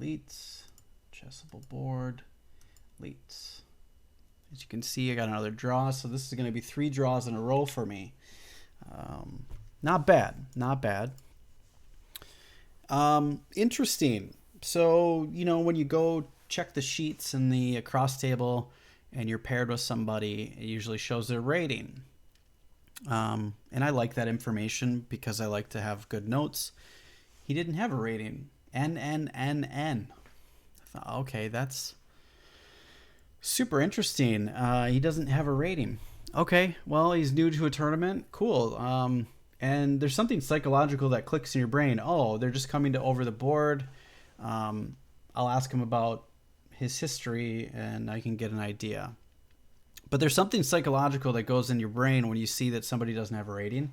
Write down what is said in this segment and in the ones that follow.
Elites, chessable board, elites. As you can see, I got another draw, so this is going to be 3 draws in a row for me. Not bad, not bad. Interesting. So, you know, when you go check the sheets in the across table and you're paired with somebody, it usually shows their rating. And I like that information because I like to have good notes. He didn't have a rating. NNNN. I thought, okay, that's super interesting. He doesn't have a rating. Okay, well, he's new to a tournament. Cool. And there's something psychological that clicks in your brain. Oh, they're just coming to over the board. I'll ask him about his history and I can get an idea. But there's something psychological that goes in your brain when you see that somebody doesn't have a rating.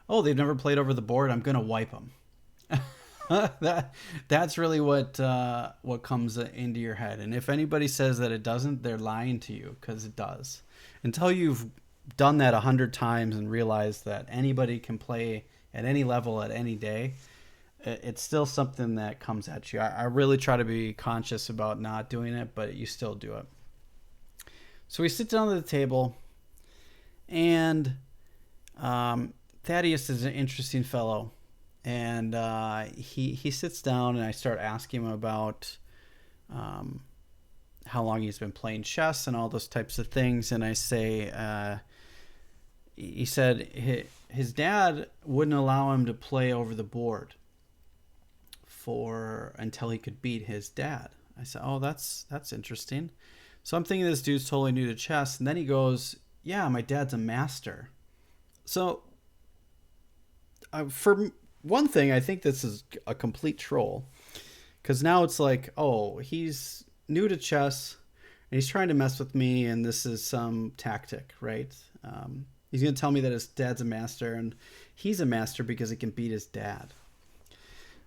Oh, they've never played over the board. I'm going to wipe them. That's really what comes into your head. And if anybody says that it doesn't, they're lying to you, because it does. Until you've done that 100 times and realized that anybody can play at any level at any day, it's still something that comes at you. I really try to be conscious about not doing it, but you still do it. So we sit down at the table, and Thaddeus is an interesting fellow. And he sits down, and I start asking him about how long he's been playing chess and all those types of things. And I say, he said his dad wouldn't allow him to play over the board until he could beat his dad. I said, oh, that's interesting. So I'm thinking this dude's totally new to chess. And then he goes, yeah, my dad's a master. So for one thing, I think this is a complete troll, because now it's like, oh, he's new to chess and he's trying to mess with me, and this is some tactic, right? He's going to tell me that his dad's a master, and he's a master because he can beat his dad.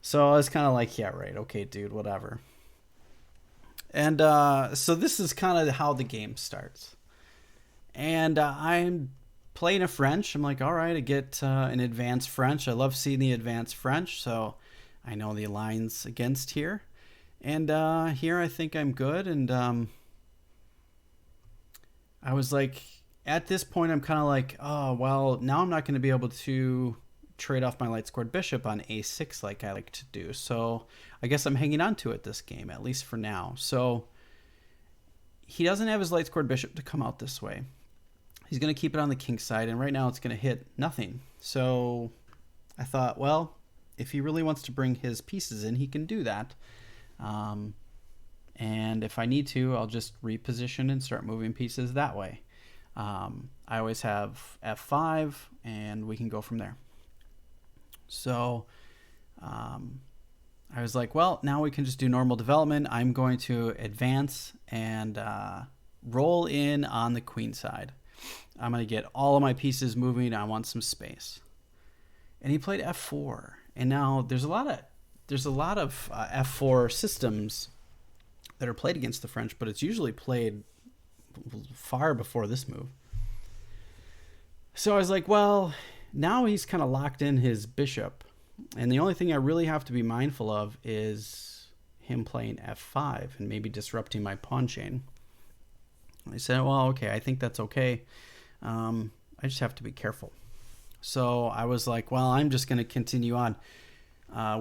So I was kind of like, yeah, right, okay, dude, whatever. And so this is kind of how the game starts. And I'm playing a French. I'm like, all right, I get an advanced French. I love seeing the advanced French, so I know the lines against here. And here I think I'm good. And I was like, at this point, I'm kind of like, oh, well, now I'm not going to be able to trade off my light scored bishop on a6 like I like to do. So I guess I'm hanging on to it this game, at least for now. So he doesn't have his light scored bishop to come out this way. He's going to keep it on the king side, and right now it's going to hit nothing. So I thought, well, if he really wants to bring his pieces in, he can do that. And if I need to, I'll just reposition and start moving pieces that way. I always have f5, and we can go from there. So I was like, well, now we can just do normal development. I'm going to advance and roll in on the queen side. I'm going to get all of my pieces moving. I want some space. And he played f4. And now there's a lot of f4 systems that are played against the French, but it's usually played far before this move. So I was like, well, now he's kind of locked in his bishop. And the only thing I really have to be mindful of is him playing f5 and maybe disrupting my pawn chain. I said, well, okay, I think that's okay. I just have to be careful. So I was like, well, I'm just going to continue on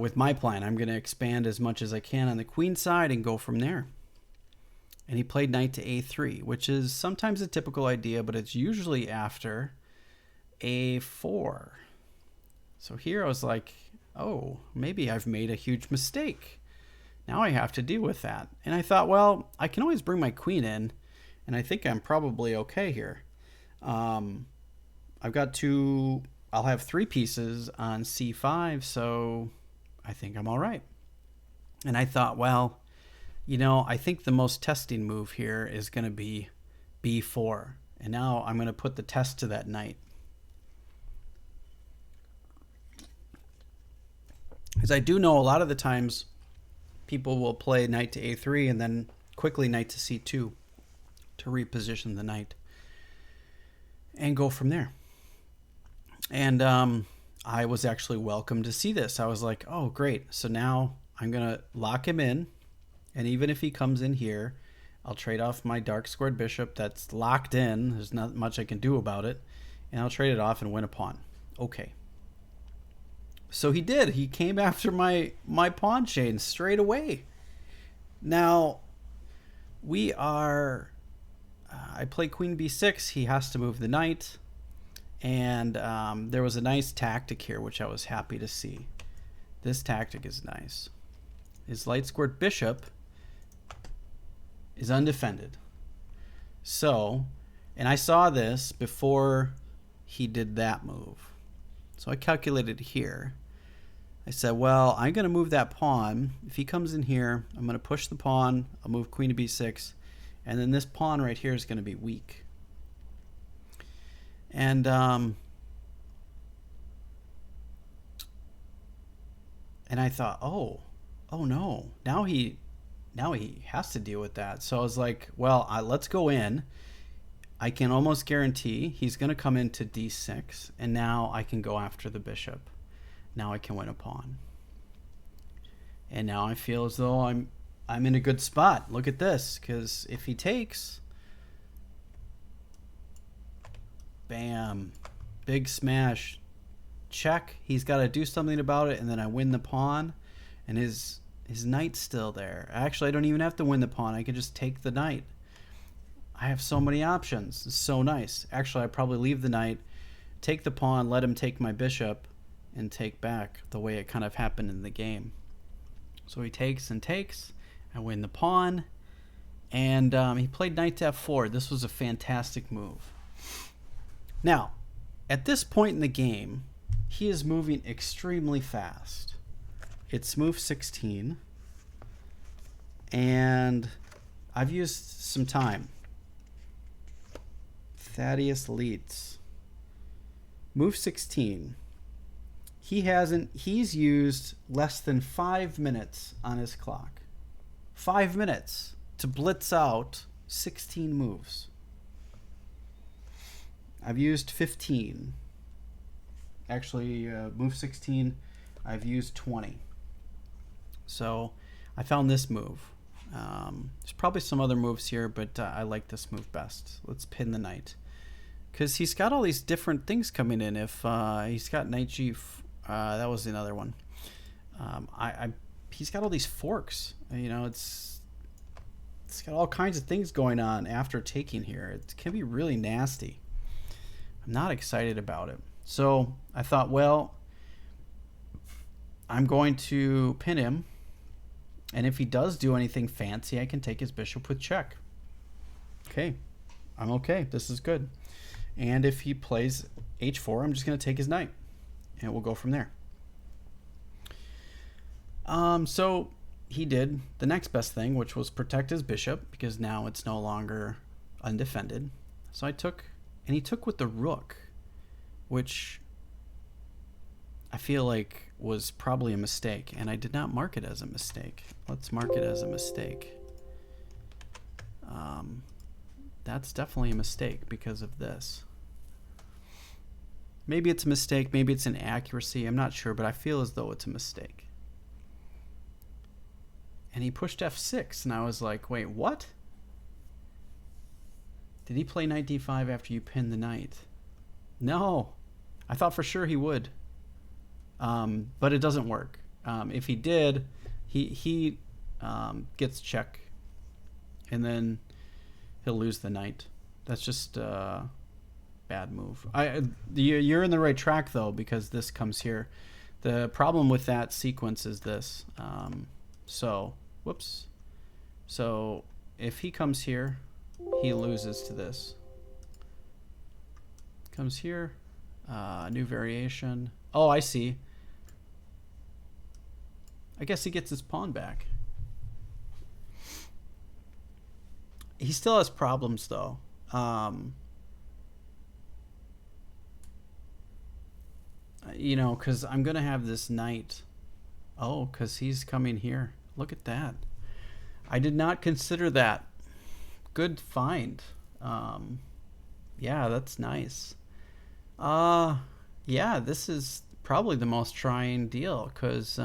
with my plan. I'm going to expand as much as I can on the queen side and go from there. And he played knight to a3, which is sometimes a typical idea, but it's usually after a4. So here I was like, oh, maybe I've made a huge mistake. Now I have to deal with that. And I thought, well, I can always bring my queen in, and I think I'm probably okay here. I'll have 3 pieces on c5, so I think I'm all right. And I thought, well, you know, I think the most testing move here is going to be b4. And now I'm going to put the test to that knight. Because I do know a lot of the times people will play knight to a3 and then quickly knight to c2 to reposition the knight and go from there. And I was actually welcome to see this. I was like, oh, great. So now I'm going to lock him in. And even if he comes in here, I'll trade off my dark squared bishop that's locked in. There's not much I can do about it. And I'll trade it off and win a pawn. Okay. So he did. He came after my pawn chain straight away. Now, we are... I play queen b6. He has to move the knight. And there was a nice tactic here, which I was happy to see. This tactic is nice. His light squared bishop is undefended. So, and I saw this before he did that move. So I calculated here. I said, well, I'm going to move that pawn. If he comes in here, I'm going to push the pawn. I'll move queen to b6. And then this pawn right here is going to be weak. And I thought, oh no, now he has to deal with that. So I was like, well, let's go in. I can almost guarantee he's going to come into d6, and now I can go after the bishop. Now I can win a pawn. And now I feel as though I'm in a good spot. Look at this, because if he takes, bam, big smash, check. He's got to do something about it, and then I win the pawn, and his knight's still there. Actually, I don't even have to win the pawn. I can just take the knight. I have so many options. It's so nice. Actually, I probably leave the knight, take the pawn, let him take my bishop, and take back the way it kind of happened in the game. So he takes and takes. I win the pawn, and he played knight to f4. This was a fantastic move. Now, at this point in the game, he is moving extremely fast. It's move 16, and I've used some time. Thaddeus Leeds. Move 16. He's used less than 5 minutes on his clock. 5 minutes to blitz out 16 moves. I've used 15. Actually, move 16, I've used 20. So I found this move. There's probably some other moves here, but I like this move best. Let's pin the knight. Because he's got all these different things coming in. If he's got knight g... that was another one. He's got all these forks. You know, it's got all kinds of things going on after taking here. It can be really nasty. I'm not excited about it. So I thought, well, I'm going to pin him. And if he does do anything fancy, I can take his bishop with check. Okay. I'm okay. This is good. And if he plays h4, I'm just going to take his knight. And we'll go from there. So he did the next best thing, which was protect his bishop, because now it's no longer undefended. So I took, and he took with the rook, which I feel like was probably a mistake, and I did not mark it as a mistake. Let's mark it as a mistake. That's definitely a mistake because of this. Maybe it's a mistake, maybe it's an accuracy, I'm not sure, but I feel as though it's a mistake. And he pushed f6, and I was like, wait, what? Did he play knight d5 after you pinned the knight? No. I thought for sure he would. But it doesn't work. If he did, he gets check, and then he'll lose the knight. That's just a bad move. You're in the right track, though, because this comes here. The problem with that sequence is this. Whoops. So if he comes here, he loses to this. Comes here, new variation. Oh, I see. I guess he gets his pawn back. He still has problems, though. You know, because I'm going to have this knight. Oh, because he's coming here. Look at that. I did not consider that. Good find. Yeah, that's nice. Yeah, this is probably the most trying deal, because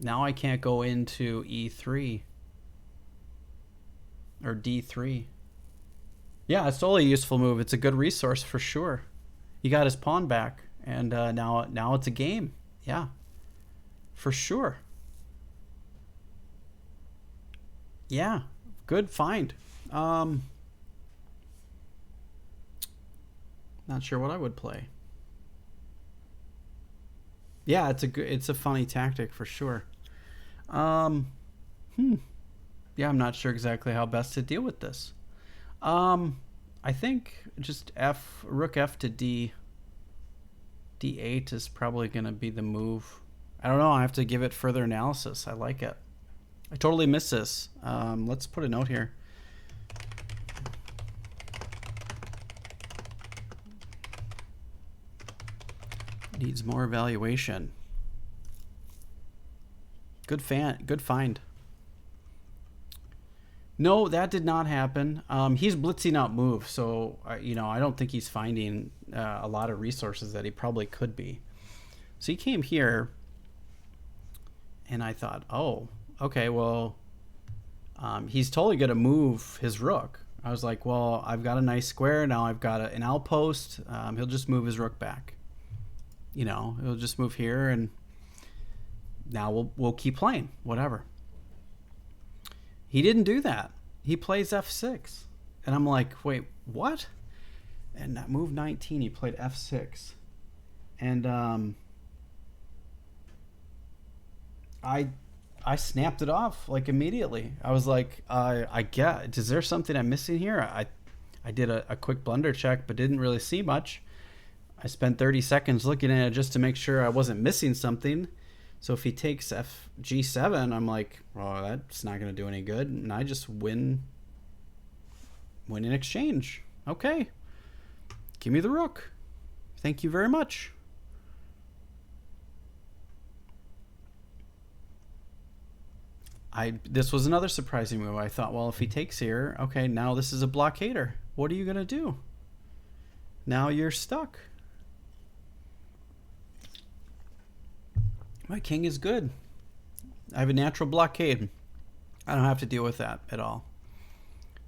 Now I can't go into E3 or D3. Yeah, it's totally a useful move. It's a good resource for sure. He got his pawn back, and now it's a game. Yeah, for sure. Yeah, good find. Not sure what I would play. Yeah, it's a funny tactic for sure. Um, hmm. Yeah, I'm not sure exactly how best to deal with this. Um, I think just rook F to D8 is probably going to be the move. I don't know. I have to give it further analysis. I like it. I totally missed this. Let's put a note here. Needs more evaluation. Good find. No, that did not happen. He's blitzing out moves, so I don't think he's finding a lot of resources that he probably could be. So he came here, and I thought, oh, okay, well, he's totally going to move his rook. I was like, well, I've got a nice square. Now I've got an outpost. He'll just move his rook back. He'll just move here, and now we'll keep playing, whatever. He didn't do that. He plays F6. And I'm like, wait, what? And that move 19, he played F6. And I snapped it off like immediately. I was like, I get, is there something I'm missing here? I did a quick blunder check, but didn't really see much. I spent 30 seconds looking at it just to make sure I wasn't missing something. So if he takes G7, I'm like, well, that's not going to do any good. And I just win in exchange. Okay. Give me the rook. Thank you very much. This was another surprising move. I thought, well, if he takes here, okay, now this is a blockader. What are you going to do? Now you're stuck. My king is good. I have a natural blockade. I don't have to deal with that at all.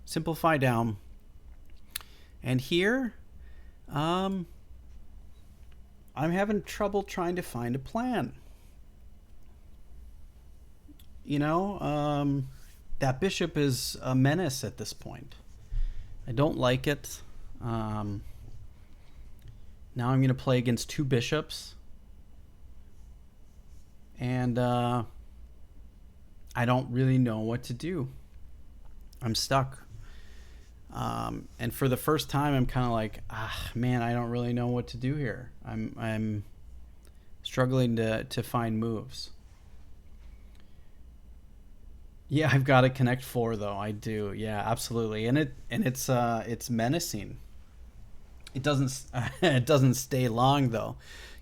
Simplify down. And here, I'm having trouble trying to find a plan. That bishop is a menace at this point. I don't like it. Now I'm going to play against two bishops. And I don't really know what to do. I'm stuck. And for the first time, I'm kind of like, man, I don't really know what to do here. I'm struggling to find moves. Yeah, I've got to connect 4 though. I do. Yeah, absolutely. And it's menacing. It doesn't stay long though,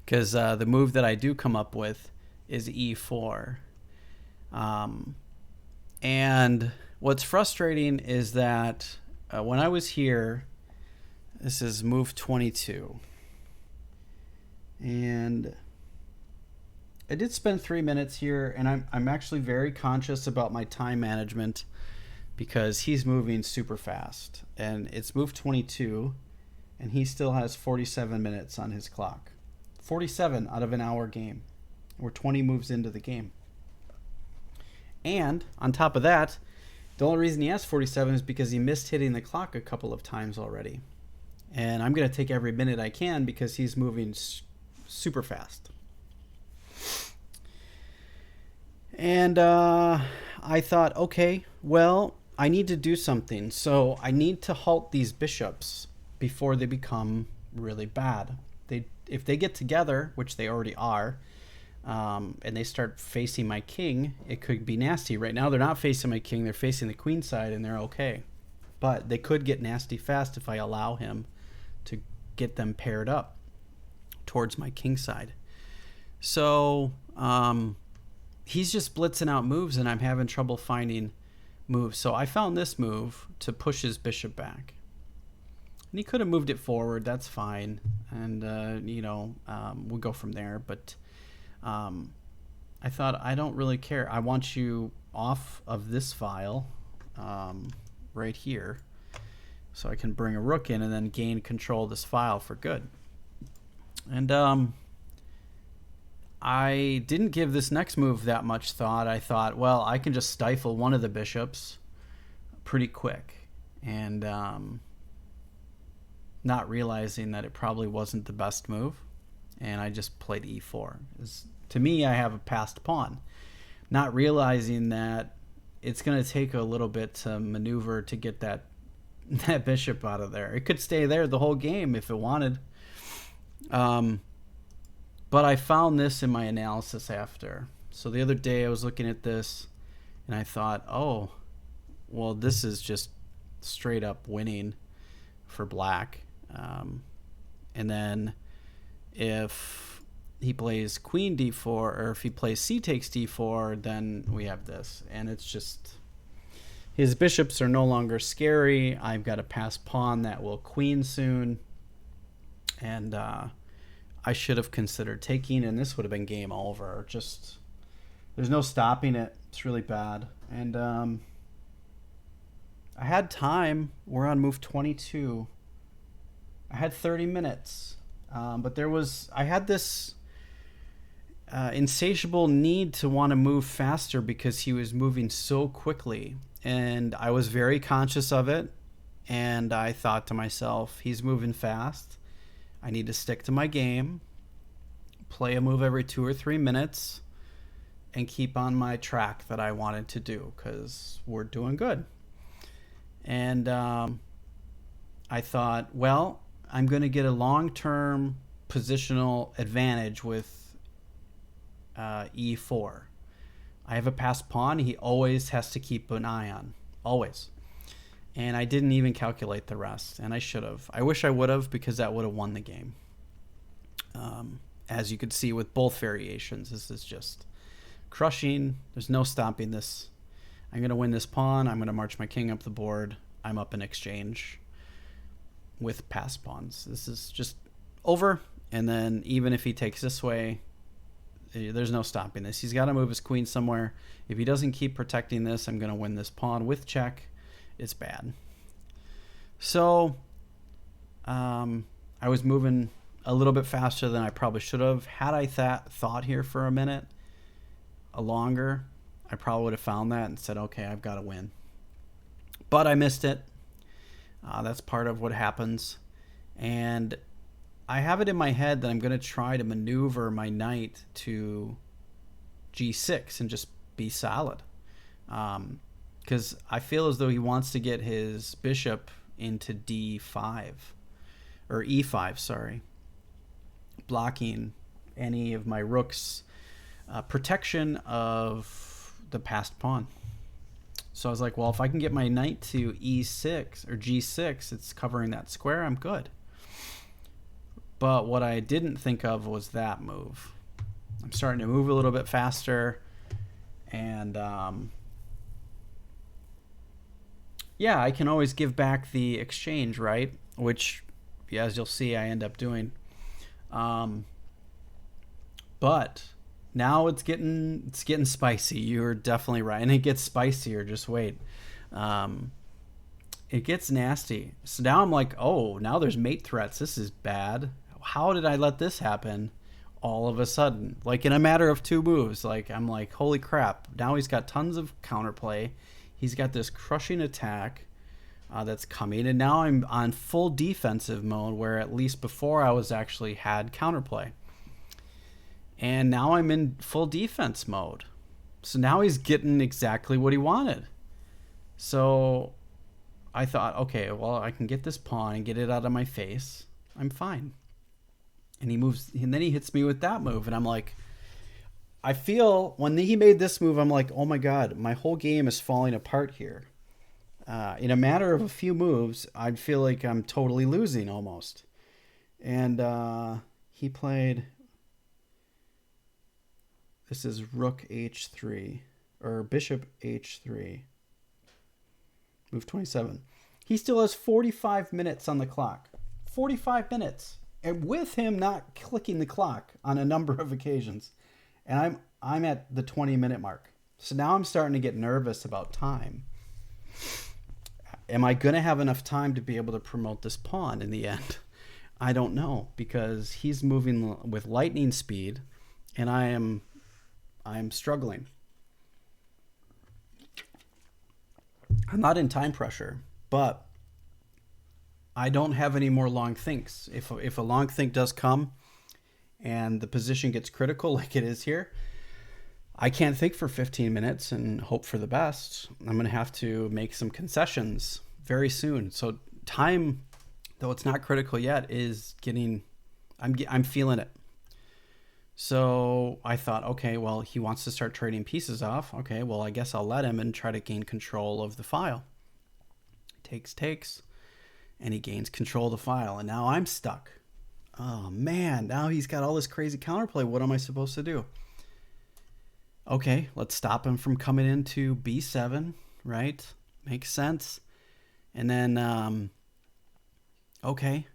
because the move that I do come up with is E4. And what's frustrating is that when I was here, this is move 22. And I did spend 3 minutes here, and I'm actually very conscious about my time management because he's moving super fast. And it's move 22, and he still has 47 minutes on his clock. 47 out of an hour game. We're 20 moves into the game. And on top of that, the only reason he has 47 is because he missed hitting the clock a couple of times already. And I'm going to take every minute I can because he's moving super fast. And I thought, okay, well, I need to do something. So I need to halt these bishops before they become really bad. If they get together, which they already are, and they start facing my king, it could be nasty. Right now, they're not facing my king. They're facing the queen side, and they're okay. But they could get nasty fast if I allow him to get them paired up towards my king side. So he's just blitzing out moves, and I'm having trouble finding moves. So I found this move to push his bishop back. And he could have moved it forward. That's fine. And, we'll go from there. But I thought, I don't really care. I want you off of this file right here so I can bring a rook in and then gain control of this file for good. And I didn't give this next move that much thought. I thought, well, I can just stifle one of the bishops pretty quick. And not realizing that it probably wasn't the best move. And I just played e4. To me, I have a passed pawn. Not realizing that it's going to take a little bit to maneuver to get that bishop out of there. It could stay there the whole game if it wanted. But I found this in my analysis after. So the other day I was looking at this and I thought, oh, well, this is just straight up winning for black. And then if he plays queen d4, or if he plays c takes d4, then we have this. And it's just, his bishops are no longer scary. I've got a passed pawn that will queen soon. And I should have considered taking, and this would have been game over. Just, there's no stopping it. It's really bad. And I had time. We're on move 22. I had 30 minutes. But I had this insatiable need to want to move faster because he was moving so quickly. And I was very conscious of it. And I thought to myself, he's moving fast. I need to stick to my game, play a move every 2 or 3 minutes, and keep on my track that I wanted to do because we're doing good. And I thought, well, I'm going to get a long-term positional advantage with e4. I have a passed pawn. He always has to keep an eye on. Always. And I didn't even calculate the rest, and I should have. I wish I would have, because that would have won the game. As you could see with both variations, this is just crushing. There's no stopping this. I'm going to win this pawn. I'm going to march my king up the board. I'm up in exchange with passed pawns. This is just over. And then even if he takes this way, there's no stopping this. He's got to move his queen somewhere. If he doesn't keep protecting this, I'm going to win this pawn with check. It's bad. So I was moving a little bit faster than I probably should have. Had I thought here for a minute longer, I probably would have found that and said, okay, I've got to win. But I missed it. That's part of what happens. And I have it in my head that I'm going to try to maneuver my knight to g6 and just be solid. Because I feel as though he wants to get his bishop into d5, or e5, sorry, blocking any of my rook's protection of the passed pawn. So I was like, well, if I can get my knight to e6 or g6, it's covering that square, I'm good. But what I didn't think of was that move. I'm starting to move a little bit faster, and yeah, I can always give back the exchange, right? Which, as you'll see, I end up doing. But now it's getting spicy. You're definitely right, and it gets spicier. Just wait. It gets nasty. So now I'm like, oh, now there's mate threats. This is bad. How did I let this happen all of a sudden? Like in a matter of 2 moves. Like I'm like, holy crap. Now he's got tons of counterplay. He's got this crushing attack that's coming, and now I'm on full defensive mode, where at least before I was actually had counterplay. And now I'm in full defense mode. So now he's getting exactly what he wanted. So I thought, okay, well, I can get this pawn and get it out of my face. I'm fine. And he moves, and then he hits me with that move, and I'm like, I feel when he made this move, I'm like, oh my God, my whole game is falling apart here. In a matter of a few moves, I'd feel like I'm totally losing almost. And he played, this is rook h3, or bishop h3, move 27. He still has 45 minutes on the clock. 45 minutes. And with him not clicking the clock on a number of occasions. and I'm at the 20-minute mark. So now I'm starting to get nervous about time. Am I going to have enough time to be able to promote this pawn in the end? I don't know, because he's moving with lightning speed and I'm struggling. I'm not in time pressure, but I don't have any more long thinks. If a long think does come and the position gets critical like it is here, I can't think for 15 minutes and hope for the best. I'm going to have to make some concessions very soon. So time, though it's not critical yet, is getting, I'm feeling it. So I thought, okay, well, he wants to start trading pieces off. Okay, well, I guess I'll let him and try to gain control of the file. Takes, and he gains control of the file. And now I'm stuck. Oh, man, now he's got all this crazy counterplay. What am I supposed to do? Okay, let's stop him from coming into b7, right? Makes sense. And then, okay,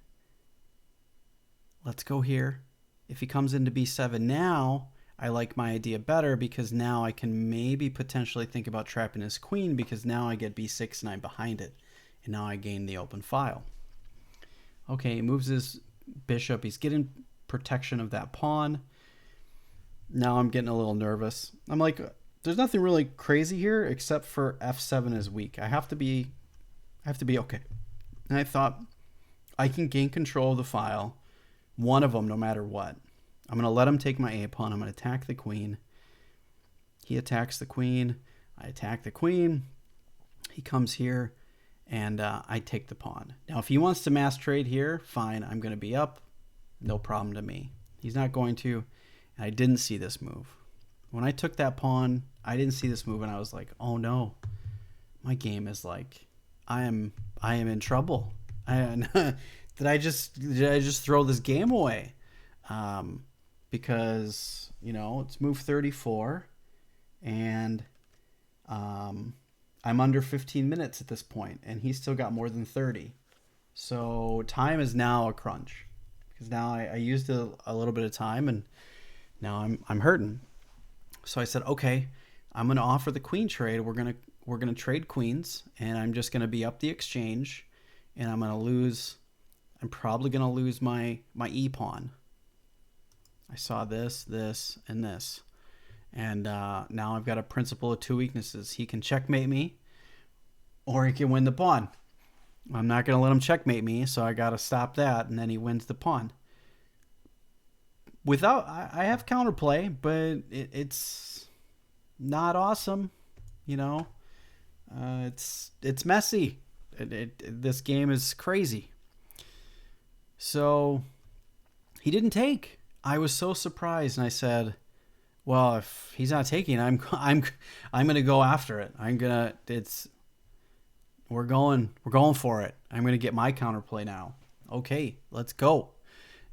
let's go here. If he comes into b7 now, I like my idea better, because now I can maybe potentially think about trapping his queen, because now I get b6 and I'm behind it. And now I gain the open file. Okay, he moves his bishop. He's getting protection of that pawn. Now I'm getting a little nervous. I'm like, there's nothing really crazy here except for f7 is weak. I have to be okay. And I thought, I can gain control of the file, one of them no matter what. I'm going to let him take my a pawn. I'm going to attack the queen. He attacks the queen. I attack the queen. He comes here, and I take the pawn. Now, if he wants to mass trade here, fine. I'm going to be up. No problem to me. He's not going to. And I didn't see this move. When I took that pawn, I didn't see this move, and I was like, oh no. My game is like, I am in trouble. Did I just throw this game away? Because, you know, it's move 34, and I'm under 15 minutes at this point, and he's still got more than 30. So time is now a crunch, because now I used a little bit of time, and now I'm hurting. So I said, okay, I'm going to offer the queen trade. We're going to trade queens, and I'm just going to be up the exchange, and I'm probably going to lose my e pawn. I saw this, and this. And now I've got a principle of two weaknesses. He can checkmate me, or he can win the pawn. I'm not going to let him checkmate me, so I got to stop that, and then he wins the pawn. I have counterplay, but it's not awesome, you know. It's messy. This game is crazy. So he didn't take. I was so surprised, and I said, well, if he's not taking, I'm going to go after it. We're going for it. I'm going to get my counterplay now. Okay, let's go.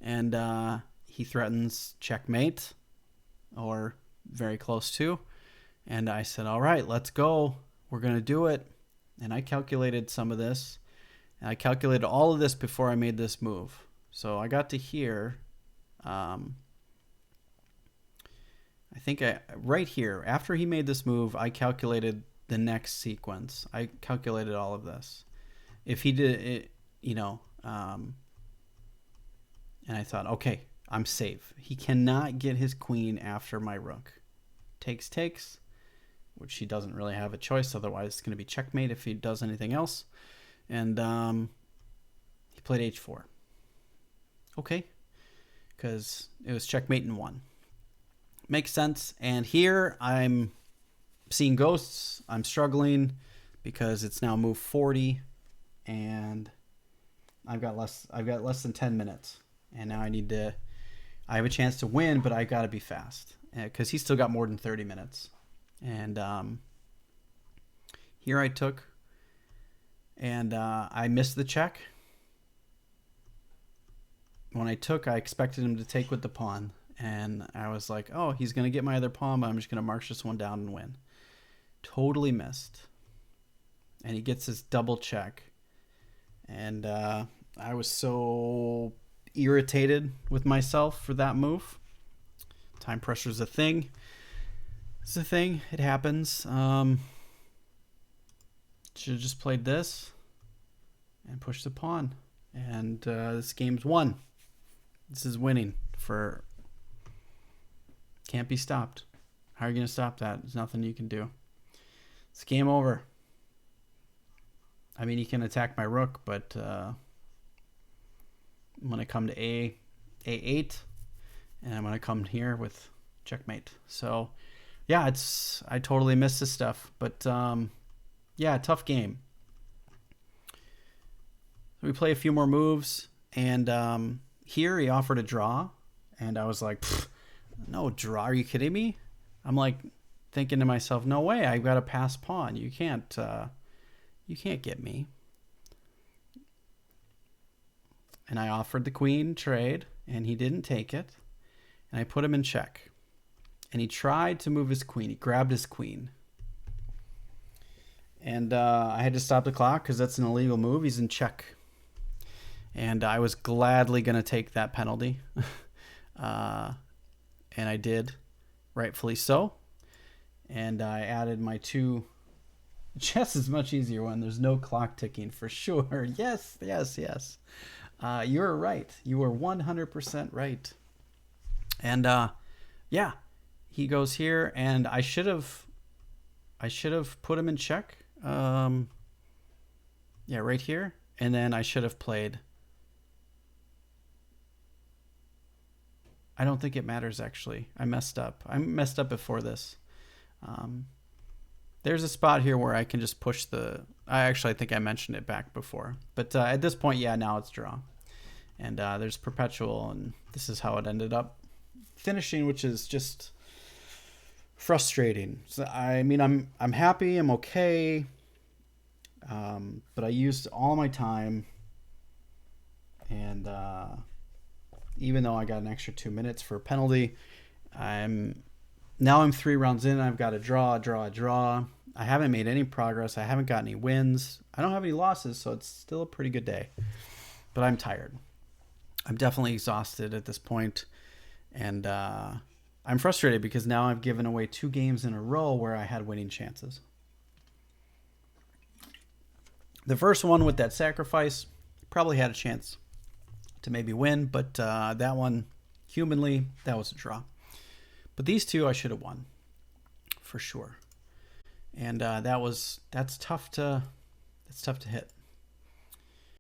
And he threatens checkmate, or very close to. And I said, all right, let's go. We're going to do it. And I calculated some of this. And I calculated all of this before I made this move. So I got to here. I think right here, after he made this move, I calculated the next sequence. I calculated all of this. If he did it, you know, and I thought, okay, I'm safe. He cannot get his queen after my rook. Takes, which he doesn't really have a choice. Otherwise, it's going to be checkmate if he does anything else. And he played h4. Okay, because it was checkmate in 1. Makes sense. And here I'm seeing ghosts. I'm struggling because it's now move 40, and I've got less than 10 minutes. And now I have a chance to win, but I got to be fast, because he's still got more than 30 minutes. And here I took, and I missed the check. When I took, I expected him to take with the pawn, and I was like, oh, he's going to get my other pawn, but I'm just going to march this one down and win. Totally missed. And he gets this double check. And I was so irritated with myself for that move. Time pressure is a thing. It's a thing. It happens. Should have just played this and pushed the pawn. And this game's won. This is winning for... Can't be stopped. How are you going to stop that? There's nothing you can do. It's game over. I mean, he can attack my rook, but I'm going to come to A8, and I'm going to come here with checkmate. So, yeah, I totally missed this stuff, but yeah, tough game. We play a few more moves, and here he offered a draw, and I was like, no draw, are you kidding me? I'm like thinking to myself, no way, I've got a pass pawn. You can't get me. And I offered the queen trade, and he didn't take it, and I put him in check. And he tried to move his queen. He grabbed his queen. And I had to stop the clock because that's an illegal move. He's in check. And I was gladly going to take that penalty. And I did, rightfully so. And I added my 2. Chess is much easier when there's no clock ticking, for sure. Yes, yes, yes. You're right. You were 100% right. And yeah, he goes here, and I should have put him in check. Yeah, right here. And then I should have played. I don't think it matters, actually. I messed up. I messed up before this. There's a spot here where I can just push the... I think I mentioned it back before. But at this point, yeah, now it's draw. And there's perpetual, and this is how it ended up finishing, which is just frustrating. So, I mean, I'm happy. I'm okay. But I used all my time. And even though I got an extra 2 minutes for a penalty, I'm 3 rounds in. I've got a draw. I haven't made any progress. I haven't got any wins. I don't have any losses, so it's still a pretty good day. But I'm tired. I'm definitely exhausted at this point. And I'm frustrated because now I've given away 2 games in a row where I had winning chances. The first one with that sacrifice, probably had a chance to maybe win, but that one, humanly, that was a draw. But these 2 I should have won, for sure. And that's tough to hit.